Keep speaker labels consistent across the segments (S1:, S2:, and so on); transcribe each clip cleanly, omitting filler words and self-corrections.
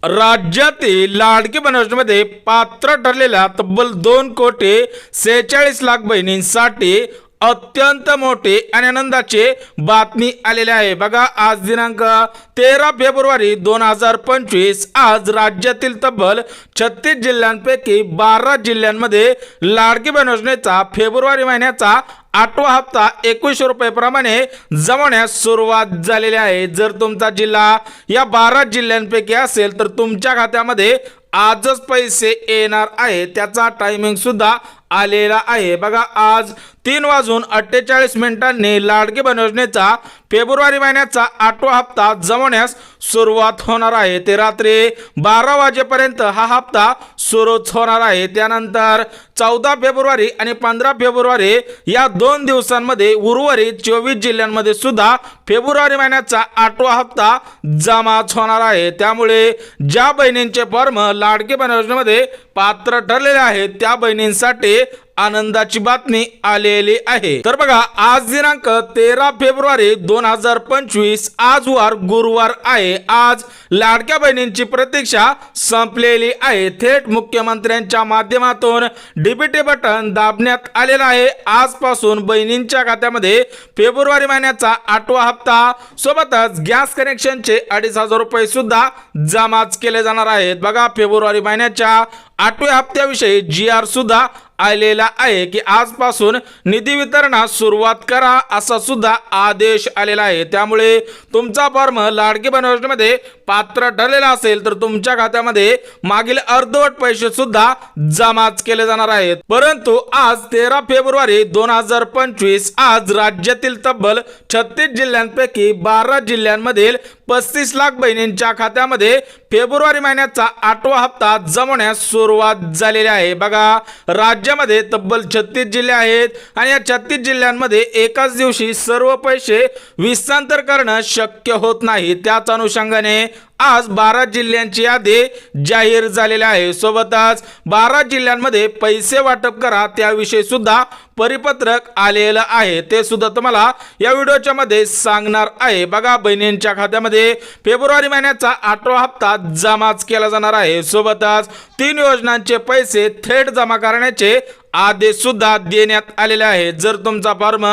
S1: राज्यातील लाडकी बहीण योजनेमध्ये पात्र ठरलेल्या तब्बल 2,46,00,000 बहिणींसाठी अत्यंत मोठी आणि आनंदाची बातमी आलेली आहे। बघा, आज दिनांक 13 फेब्रुवारी 2025 आज राज्यातील तब्बल 36 जिल्ह्यांपैकी 12 जिल्ह्यांमध्ये लाडकी बहीण योजनेचा फेब्रुवारी महिन्याचा 8वा हप्ता 2100 रुपये प्रमाणे जमवण्यास सुरुवात झालेली आहे। जर तुमचा जिल्हा या 12 जिल्ह्यांपैकी असेल तर तुमच्या खात्यामध्ये आजच पैसे येणार आहे, त्याचा टायमिंग सुद्धा आलेला आहे। बघा, आज 3:48 लाडकी बहीण योजनेचा फेब्रुवारी महिन्याचा 8वा हप्ता जमवण्यास सुरुवात होणार आहे। ते रात्री 12 वाजेपर्यंत हा हप्ता सुरूच होणार आहे। त्यानंतर 14 फेब्रुवारी आणि 15 फेब्रुवारी या 2 दिवसांमध्ये उर्वरित 24 जिल्ह्यांमध्ये सुद्धा फेब्रुवारी महिन्याचा 8वा हप्ता जमाच होणार आहे। त्यामुळे ज्या बहिणींचे फॉर्म लाडकी बहीण योजनेमध्ये पात्र ठरलेले आहेत त्या बहिणींसाठी आनंदाची बातमी आलेली आहे। तर बघा, आज दिनांक 13 फेब्रुवारी 2025 आज वार गुरुवार आहे। आज लाडक्या बहिणींची प्रतीक्षा संपलेली आहे। थेट मुख्यमंत्र्यांच्या माध्यमातून डीबीटी बटन दाबण्यात आलेला आहे। आजपासून बहिणींच्या खात्यामध्ये फेब्रुवारी महिन्याचा 8वा हप्ता सोबतच गॅस कनेक्शनचे 2,500 रुपये सुद्धा जमाच केले जाणार आहेत। बघा, फेब्रुवारी महिन्याच्या 8व्या हप्त्याविषयी GR सुद्धा आलेला आहे की आजपासून निधी वितरणास सुरुवात करा असा सुद्धा आदेश आलेला आहे। त्यामुळे तुमचा फॉर्म लाडकी बहीण योजनेमध्ये पात्र ठरलेला असेल तर तुमच्या खात्यामध्ये मागील अर्धवट पैसे सुद्धा जमाच केले जाणार आहेत। परंतु आज 13 फेब्रुवारी 2025 आज राज्यातील तब्बल 36 जिल्ह्यांपैकी 12 जिल्ह्यांमधील 35 लाख बहिणींच्या खात्यामध्ये फेब्रुवारी महिन्याचा 8वा हप्ता जमवण्यास सुरुवात झालेली आहे। बघा, राज्यामध्ये तब्बल 36 जिल्हे आहेत आणि या 36 जिल्ह्यांमध्ये एकाच दिवशी सर्व पैसे हस्तांतर करणं शक्य होत नाही। त्याच अनुषंगाने आज 12 जिल्ह्यांची यादी जाहीर झालेली आहे। सोबतच 12 जिल्ह्यांमध्ये पैसे वाटप करा त्याविषयी सुद्धा परिपत्रक आलेलं आहे, ते सुद्धा तुम्हाला या व्हिडिओच्या मध्ये सांगणार आहे। बघा, बहिणींच्या खात्यामध्ये फेब्रुवारी महिन्याचा 8वा हप्ता जमाच केला जाणार आहे। सोबतच 3 योजनांचे पैसे थेट जमा करण्याचे आदेश सुद्धा देण्यात आलेले आहेत। जर तुमचा फॉर्म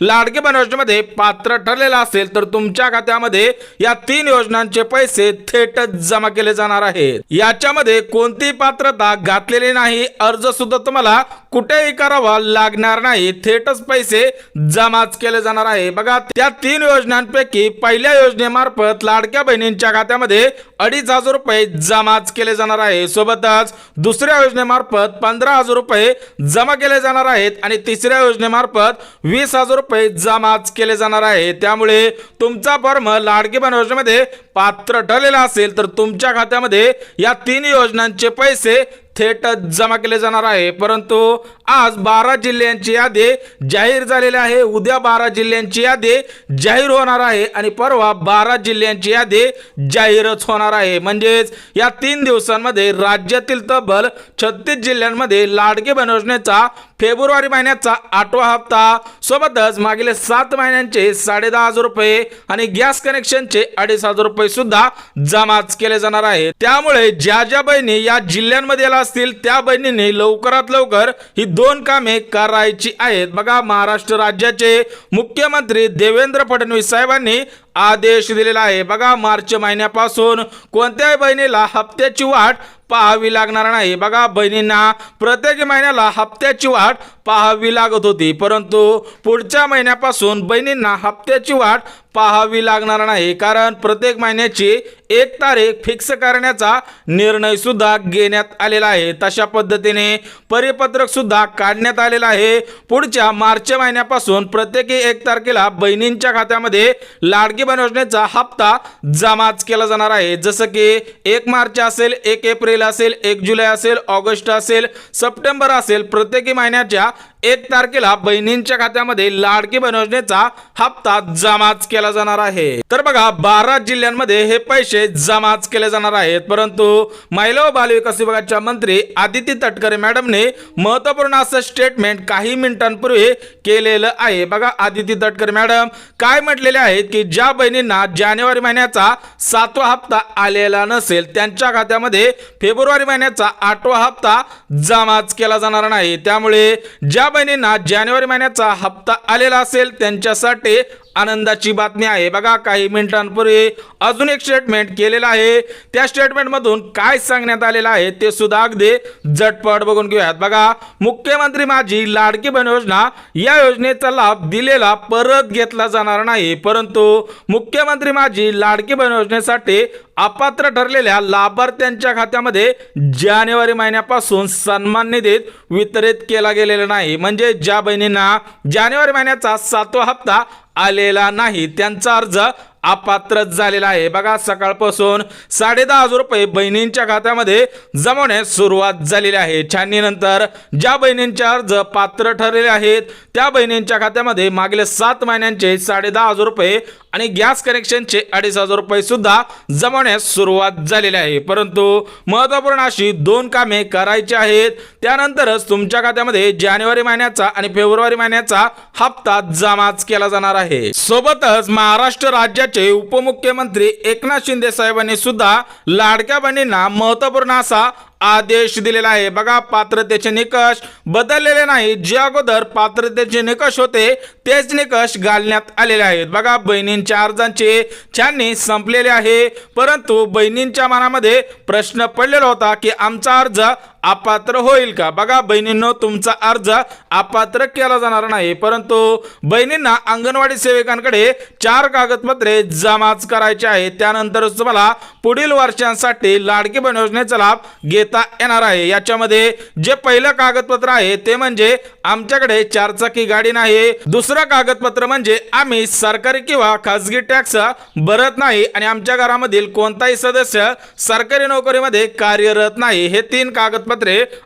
S1: लाडकी बहीण योजनेमध्ये पात्र ठरलेला असेल तर तुमच्या खात्यामध्ये या 3 योजनांचे पैसे थेट जमा केले जाणार आहेत। याच्यामध्ये कोणतीही पात्रता घातलेली नाही, अर्ज सुद्धा तुम्हाला कुठेही करावा लागणार नाही, थेटच पैसे जमाच केले जाणार आहे। बघा, त्या 3 योजनांपैकी पहिल्या योजनेमार्फत लाडक्या बहिणींच्या खात्यामध्ये 2,500 रुपये जमाच केले जाणार आहे। सोबतच दुसऱ्या योजनेमार्फत 15,000 रुपये जमा केले जाणार आहेत आणि तिसऱ्या योजनेमार्फत 20,000 रुपये जमाच केले जाणार आहे। त्यामुळे तुमचा फॉर्म लाडकी बहीण योजनेमध्ये पात्र ठरलेला असेल तर तुमच्या खात्यामध्ये या 3 योजनांचे पैसे थेट जमा केले जाणार आहे। परंतु आज 12 जिल्ह्यांची यादी जाहीर झालेली आहे, उद्या 12 जिल्ह्यांची यादी जाहीर होणार आहे आणि परवा 12 जिल्ह्यांची यादी जाहीरच होणार आहे। म्हणजेच या 3 दिवसांमध्ये राज्यातील तब्बल 36 जिल्ह्यांमध्ये लाडकी बहीण योजनेचा फेब्रुवारी महिन्याचा 8वा हप्ता सोबतच मागील 7 महिन्यांचे 10,500 रुपये आणि गॅस कनेक्शनचे 2,500 रुपये सुद्धा जमाच केले जाणार आहे। त्यामुळे ज्या ज्या बहिणी या जिल्ह्यांमध्ये असतील त्या बहिणींनी लवकरात लवकर ही 2 कामे करायची आहेत। बघा, महाराष्ट्र राज्याचे मुख्यमंत्री देवेंद्र फडणवीस साहेबांनी आदेश दिलेला आहे। बघा, मार्च महिन्यापासून कोणत्याही बहिणीला हप्त्याची वाट पाहावी लागणार नाही। बघा, बहिणींना प्रत्येक महिन्याला हप्त्याची वाट पाहावी लागत होती, परंतु पुढच्या महिन्यापासून बहिणींना हप्त्याची वाट पाहावी लागणार नाही, कारण प्रत्येक महिन्याची 1 तारीख फिक्स करण्याचा निर्णय सुद्धा घेण्यात आलेला आहे। तशा पद्धतीने परिपत्रक सुद्धा काढण्यात आलेला आहे। पुढच्या मार्च महिन्यापासून प्रत्येकी 1 तारखेला बहिणींच्या खात्यामध्ये लाडकी बहीण योजनेचा हप्ता जमाच केला जाणार आहे। जसं की 1 मार्च असेल, 1 एप्रिल असेल, 1 जुलै असेल, ऑगस्ट असेल, सप्टेंबर असेल, प्रत्येकी महिन्याच्या 1 तारखेला बहिणींच्या खात्यामध्ये लाडकी बहीण योजनेचा हप्ता जमाच केला जाणार आहे। तर बघा 12 जिल्ह्यांमध्ये हे पैसे जमाच केले जाणार आहेत, परंतु महिला व बालविकास विभागाच्या मंत्री आदिती तटकरे मॅडमने महत्त्वपूर्ण असं स्टेटमेंट काही मिनिटांपूर्वी केलेलं आहे। बघा आदिती तटकरे मॅडम काय म्हटलेले आहेत की ज्या बहिणींना जानेवारी महिन्याचा 7वा हप्ता आलेला नसेल त्यांच्या खात्यामध्ये फेब्रुवारी महिन्याचा 8वा हप्ता जमाच केला जाणार नाही। त्यामुळे ज्या बहिणींना जानेवारी महिन्याचा हप्ता आलेला असेल त्यांच्यासाठी आनंदाची बातमी आहे। बघा काही मिनिटांपूर्वी अजून एक स्टेटमेंट केलेलं आहे, त्या स्टेटमेंट मधून काय सांगण्यात आलेलं आहे ते सुद्धा अगदी झटपट बघून घेऊयात। बघा मुख्यमंत्री माझी लाडकी बहीण योजना या योजनेचा लाभ दिलेला परत घेतला जाणार नाही, परंतु मुख्यमंत्री माझी लाडकी बहीण योजनेसाठी अपात्र ठरलेल्या लाभार्थ्यांच्या खात्यामध्ये जानेवारी महिन्यापासून सन्मान निधीत वितरित केला गेलेला नाही। म्हणजे ज्या बहिणींना जानेवारी महिन्याचा 7वा हप्ता आलेला नाही त्यांचा अर्ज अपात्रच झालेला आहे। बघा सकाळपासून 10,500 रुपये बहिणींच्या खात्यामध्ये जमवण्यास सुरुवात झालेली आहे। छाननीनंतर ज्या बहिणींचे अर्ज पात्र ठरलेले आहेत त्या बहिणींच्या खात्यामध्ये मागील 7 महिन्यांचे 10,500 रुपये आणि गॅस कनेक्शनचे 2,500 रुपये सुद्धा जमवण्यास सुरुवात झालेली आहे। परंतु महत्त्वपूर्ण अशी 2 कामे करायची आहेत, त्यानंतरच तुमच्या खात्यामध्ये जानेवारी महिन्याचा आणि फेब्रुवारी महिन्याचा हप्ता जमाच केला जाणार आहे। सोबतच महाराष्ट्र राज्याचे उपमुख्यमंत्री एकनाथ शिंदे साहेबांनी सुद्धा लाडक्या बहिणींना महत्त्वपूर्ण असा आदेश दिलेला आहे। बघा पात्रतेचे निकष बदललेले नाही, जे अगोदर पात्रतेचे निकष होते तेच निकष घालण्यात आलेले आहेत। बघा बहिणींच्या अर्जांची छाननी संपलेली आहे, परंतु बहिणींच्या मनामध्ये प्रश्न पडलेला होता की आमचा अर्ज अपात्र होईल का। बघा बहिणींनो तुमचा अर्ज अपात्र केला जाणार नाही, परंतु बहिणींना अंगणवाडी सेविकांकडे 4 कागदपत्रे जमाच करायचे आहेत, त्यानंतरच तुम्हाला पुढील वर्षांसाठी लाडकी बहीण योजनेचा लाभ घेता येणार आहे। याच्यामध्ये जे पहिलं कागदपत्र आहे ते म्हणजे आमच्याकडे 4 चाकी गाडी नाही, दुसरं कागदपत्र म्हणजे आम्ही सरकारी किंवा खासगी टॅक्स भरत नाही आणि आमच्या घरामधील कोणताही सदस्य सरकारी नोकरीमध्ये कार्यरत नाही। हे 3 कागदपत्रे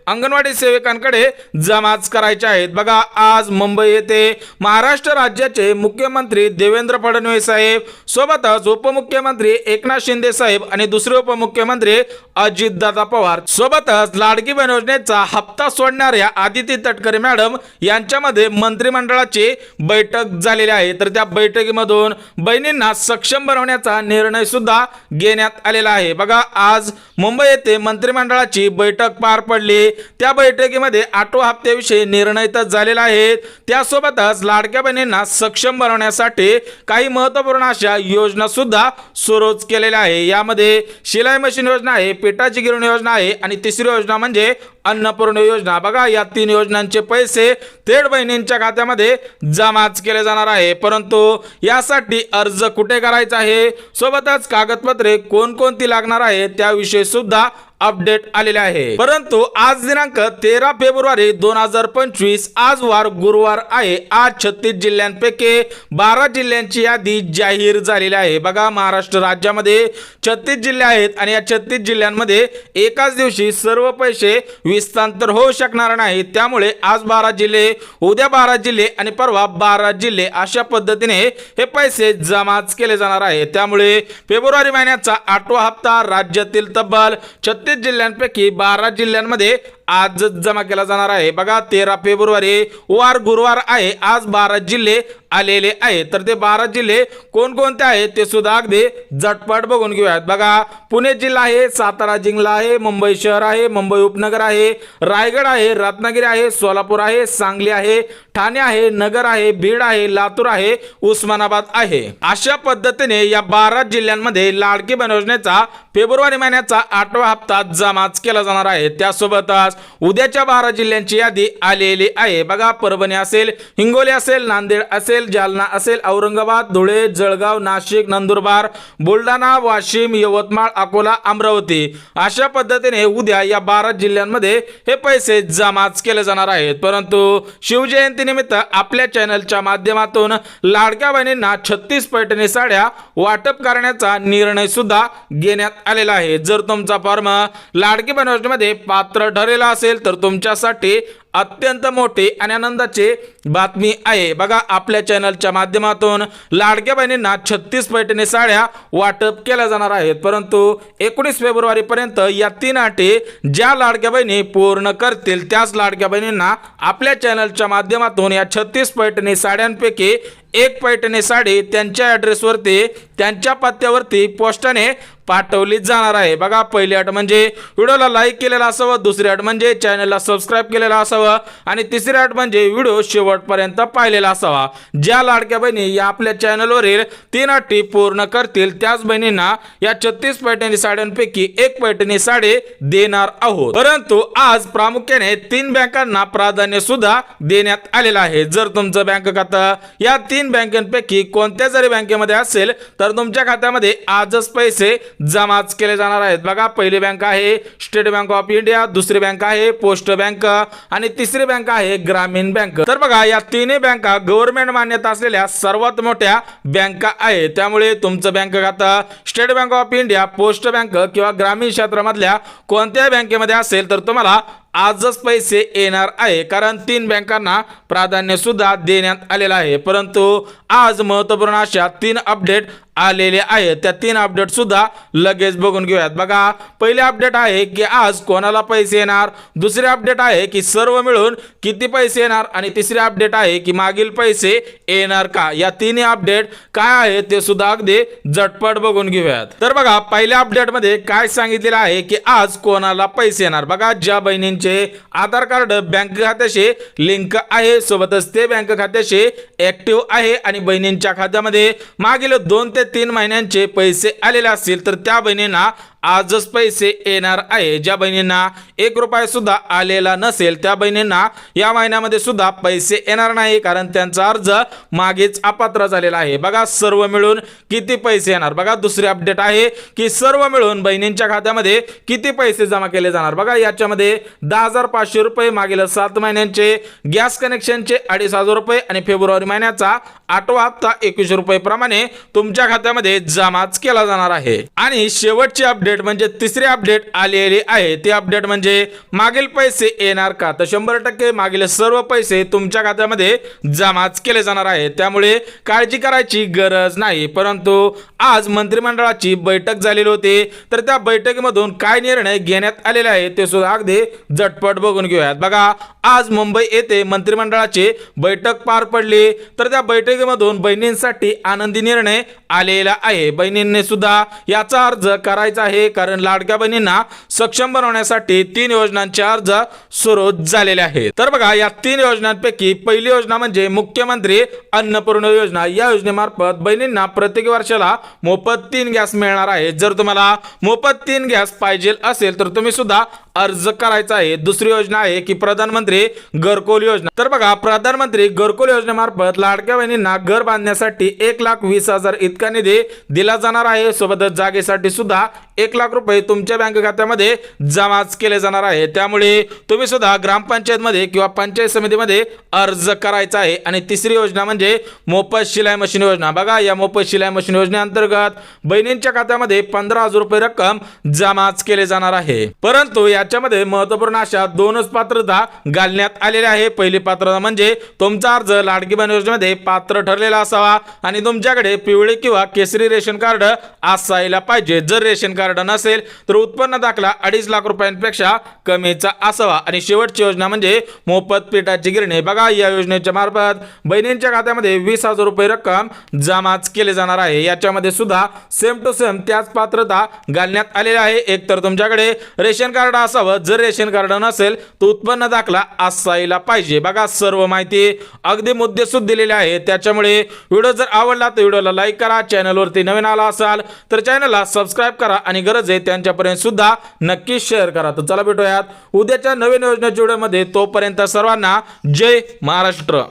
S1: अंगणवाडी सेविकांकडे जमाच करायचे आहेत। बघा आज मुंबई येथे महाराष्ट्र राज्याचे मुख्यमंत्री देवेंद्र फडणवीस साहेब सोबतच उपमुख्यमंत्री एकनाथ शिंदे साहेब आणि दुसरे उपमुख्यमंत्री अजितदादा पवार सोबतच लाडकी बहीण योजनेचा हप्ता सोडणाऱ्या आदिती तटकरे मॅडम यांच्यामध्ये मंत्रिमंडळाची बैठक झालेली आहे। तर त्या बैठकीमधून बहिणींना सक्षम बनवण्याचा निर्णय सुद्धा घेण्यात आलेला आहे। बघा आज मुंबई येथे मंत्रिमंडळाची बैठक पार पडली, त्या बैठकीमध्ये 8व्या हप्त्याविषयी निर्णय तर झालेला आहे, त्यासोबतच लाडक्या बहिणींना सक्षम बनवण्यासाठी काही महत्त्वपूर्ण अशा योजना सुद्धा सुरू केलेल्या आहे। यामध्ये शिलाई मशीन योजना आहे, पिठाची गिरणी योजना आहे आणि तिसरी योजना म्हणजे अन्नपूर्णा योजना। बघा या 3 योजनांचे पैसे थेट बहिणींच्या खात्यामध्ये जमाच केले जाणार आहे, परंतु यासाठी अर्ज कुठे करायचा आहे सोबतच कागदपत्रे कोणकोणती लागणार आहे त्याविषयी सुद्धा अपडेट आलेले आहे। परंतु आज दिनांक 13 फेब्रुवारी 2025 आज वार गुरुवार आहे। आज 36 जिल्ह्यांपैकी 12 जिल्ह्यांची यादी जाहीर झालेली आहे। बघा महाराष्ट्र राज्यामध्ये 36 जिल्हे आहेत आणि या 36 जिल्ह्यांमध्ये एकाच दिवशी सर्व पैसे विस्तांतर होऊ शकणार नाही, त्यामुळे आज 12 जिल्हे, उद्या 12 जिल्हे आणि परवा 12 जिल्हे अशा पद्धतीने हे पैसे जमाच केले जाणार आहे। त्यामुळे फेब्रुवारी महिन्याचा 8वा हप्ता राज्यातील तब्बल 36 जिल्ह्यांपैकी 12 जिल्ह्यांमध्ये आज जमा केला जाणार आहे। बघा 13 फेब्रुवारी वार गुरुवार आहे, आज 12 जिल्हे आलेले आहेत। तर ते 12 जिल्हे कोणकोणते आहेत ते सुद्धा अगदी झटपट बघून घेऊयात। बघा पुणे जिल्हा आहे, सातारा जिल्हा आहे, मुंबई शहर आहे, मुंबई उपनगर आहे, रायगड आहे, रत्नागिरी आहे, सोलापूर आहे, सांगली आहे, ठाणे आहे, नगर आहे, बीड आहे, लातूर आहे, उस्मानाबाद आहे। अशा पद्धतीने या 12 जिल्ह्यांमध्ये लाडकी बहीण योजनेचा फेब्रुवारी महिन्याचा 8वा हप्ता जमाच केला जाणार आहे। त्यासोबतच उद्याच्या 12 जिल्ह्यांची यादी आलेली आहे। बघा परभणी असेल, हिंगोली असेल, नांदेड असेल, जालना असेल, औरंगाबाद, धुळे, जळगाव, नाशिक, नंदुरबार, बुलढाणा, वाशिम, यवतमाळ, अकोला, अमरावती अशा पद्धतीने उद्या या 12 जिल्ह्यांमध्ये हे पैसे जमाच केले जाणार आहेत। परंतु शिवजयंती निमित्त आपल्या चॅनलच्या माध्यमातून लाडक्या बहिणींना 36 पैठणी साड्या वाटप करण्याचा निर्णय सुद्धा घेण्यात आलेला आहे। जर तुमचा फॉर्म लाडकी बहीण योजनेमध्ये पात्र ठरेला असेल तर तुमच्यासाठी अत्यंत मोठी आणि आनंदाची बातमी आहे। बघा, आपल्या चॅनलच्या माध्यमातून लाडक्या बहिणींना 36 पैठणी साड्या वाटप केल्या जाणार आहेत, परंतु 19 फेब्रुवारी पर्यंत या 3 अटी ज्या लाडक्या बहिणी पूर्ण करतील त्याच लाडक्या बहिणींना आपल्या चॅनलच्या माध्यमातून या 36 पैठणी साड्यांपैकी एक पैठणी साडी त्यांच्या ॲड्रेसवरती त्यांच्या पत्त्यावरती पोस्टाने पाठवली जाणार आहे। बघा, पहिली अट म्हणजे व्हिडिओला लाईक केलेला असावं, दुसरी अट म्हणजे चॅनलला सबस्क्राईब केलेला असावं आणि तिसरी अट म्हणजे व्हिडिओ शेवटपर्यंत पाहिलेला असावा। ज्या लाडक्या बहिणी या आपल्या चॅनलवरील 3 अटी पूर्ण करतील त्याच बहिणींना या 36 पैठणी साड्यांपैकी एक पैठणी साडी देणार आहोत। परंतु आज प्रामुख्याने 3 बँकांना प्राधान्य सुद्धा देण्यात आलेलं आहे। जर तुमचं बँक खातं या 3 बँकांपैकी कोणत्या जरी बँकेमध्ये असेल तर तुमच्या खात्यामध्ये आजच पैसे जमाच केले जाणार आहेत। बघा, पहिली बँक आहे स्टेट बँक ऑफ इंडिया, दुसरी बँक आहे पोस्ट बँक आणि तिसरी बँक आहे ग्रामीण बँक। तर बघा, या तिन्ही बँका गव्हर्नमेंट मान्यता असलेल्या सर्वात मोठ्या बँका आहेत। त्यामुळे तुमचं बँक खातं state bank of India, post bank किंवा ग्रामीण क्षेत्रामधल्या कोणत्याही बँकेमध्ये असेल तर तुम्हाला आजच पैसे येणार आहे, कारण 3 बँकांना प्राधान्य सुद्धा देण्यात आलेलं आहे। परंतु आज महत्त्वपूर्ण अशा 3 अपडेट आलेले आहेत, त्या 3 अपडेट सुद्धा लगेच बघून घेऊयात। बघा, पहिले अपडेट आहे की आज कोणाला पैसे येणार, दुसरे अपडेट आहे की सर्व मिळून किती पैसे येणार आणि तिसरे अपडेट आहे की मागील पैसे येणार का। या तिन्ही अपडेट काय आहे ते सुद्धा अगदी झटपट बघून घेऊयात। तर बघा, पहिल्या अपडेट मध्ये काय सांगितलेलं आहे की आज कोणाला पैसे येणार। बघा, ज्या बहिणींचे आधार कार्ड बँक खात्याशी लिंक आहे, सोबतच ते बँक खात्याशी ऍक्टिव्ह आहे आणि बहिणींच्या खात्यामध्ये मागील 2 ते 3 महिन्यांचे पैसे आलेले असतील तर त्या बहिणींना आजच पैसे येणार आहे। ज्या बहिणींना 1 रुपया सुद्धा आलेला नसेल त्या बहिणींना या महिन्यामध्ये सुद्धा पैसे येणार नाही, कारण त्यांचा अर्ज मागेच अपात्र झालेला आहे। बघा, सर्व मिळून किती पैसे येणार। बघा, दुसरी अपडेट आहे की सर्व मिळून बहिणींच्या खात्यामध्ये किती पैसे जमा केले जाणार। बघा, याच्यामध्ये 10,500 रुपये मागील 7 महिन्यांचे, गॅस कनेक्शनचे 2,500 रुपये आणि फेब्रुवारी महिन्याचा 8वा हप्ता 21 रुपये प्रमाणे तुमच्या खात्यामध्ये जमाच केला जाणार आहे। आणि शेवटची अपडेट म्हणजे तिसरे अपडेट आलेले आहे, ते अपडेट म्हणजे मागील पैसे येणार का। तर 100% मागील सर्व पैसे तुमच्या खात्यामध्ये जमाच केले जाणार आहे, त्यामुळे काळजी करायची गरज नाही। परंतु आज मंत्रिमंडळाची बैठक झालेली होती, तर त्या बैठकीमधून काय निर्णय घेण्यात आलेले आहे ते सुद्धा अगदी झटपट बघून घेऊयात। बघा, आज मुंबई येथे मंत्रिमंडळाची बैठक पार पडली, तर त्या बैठकीमधून बहिणींसाठी आनंदी निर्णय आलेला आहे। बहिणींनी सुद्धा याचा अर्ज करायचा आहे, कारण लाडक्या बहिणींना सक्षम बनवण्यासाठी 3 योजनांचे अर्ज सुरू झालेले आहेत। तर बघा, या 3 योजनांपैकी पहिली योजना म्हणजे मुख्यमंत्री अन्नपूर्णा योजना। या योजनेमार्फत बहिणींना प्रत्येक वर्षाला मोफत 3 गॅस मिळणार आहे। जर तुम्हाला मोफत 3 गॅस पाहिजे असेल तर तुम्ही सुद्धा अर्ज करायचा आहे। दुसरी योजना आहे की प्रधानमंत्री घरकुल योजना। तर बघा, प्रधानमंत्री घरकुल योजनेमार्फत लाडक्या बहिणींना घर बांधण्यासाठी 1,20,000 इतका निधी दिला जाणार आहे। सोबतच जागेसाठी सुद्धा 1,00,000 रुपये तुमच्या बँक खात्यामध्ये जमाच केले जाणार आहे। त्यामुळे तुम्ही सुद्धा ग्रामपंचायत मध्ये किंवा पंचायत समितीमध्ये अर्ज करायचा आहे। आणि तिसरी योजना म्हणजे मोफत शिलाई मशीन योजना। बघा, या मोफत शिलाई मशीन योजनेअंतर्गत बहिणींच्या खात्यामध्ये 15,000 रुपये रक्कम जमाच केले जाणार आहे। परंतु याच्यामध्ये महत्त्वपूर्ण अशा 2च पात्रता घालण्यात आलेल्या आहे। पहिली पात्रता म्हणजे तुमचा अर्ज लाडकी बहीण योजनेमध्ये पात्र ठरलेला असावा आणि तुमच्याकडे पिवळे किंवा केसरी रेशन कार्ड असायला पाहिजे। जर रेशन कार्ड नसेल तर उत्पन्न दाखला 2.5 लाख रुपयांपेक्षा कमीचा असावा। आणि शेवटची योजना म्हणजे मोफत पिठाची गिरणी। बघा, या योजनेच्या मार्फत बहिणींच्या खात्यामध्ये 20,000 रुपये रक्कम जमाच केले जाणार आहे। याच्यामध्ये सुद्धा सेम टू सेम त्याच पात्रता घालण्यात आलेल्या आहे। एक तर तुमच्याकडे रेशन कार्ड असावं, जर रेशन कार्ड नसेल तर उत्पन्न दाखला असायला पाहिजे। बघा, सर्व माहिती अगदी मुद्देसूद दिलेली आहे। त्याच्यामुळे व्हिडिओ जर आवडला तर व्हिडिओला लाईक करा, चॅनलवरती नवीन आला असाल तर चॅनलला सबस्क्राईब करा आणि गरज आहे त्यांच्यापर्यंत सुद्धा नक्की शेअर करा। तर चला भेटूयात उद्याच्या नवीन योजनेच्या व्हिडिओमध्ये, तोपर्यंत सर्वांना जय महाराष्ट्र।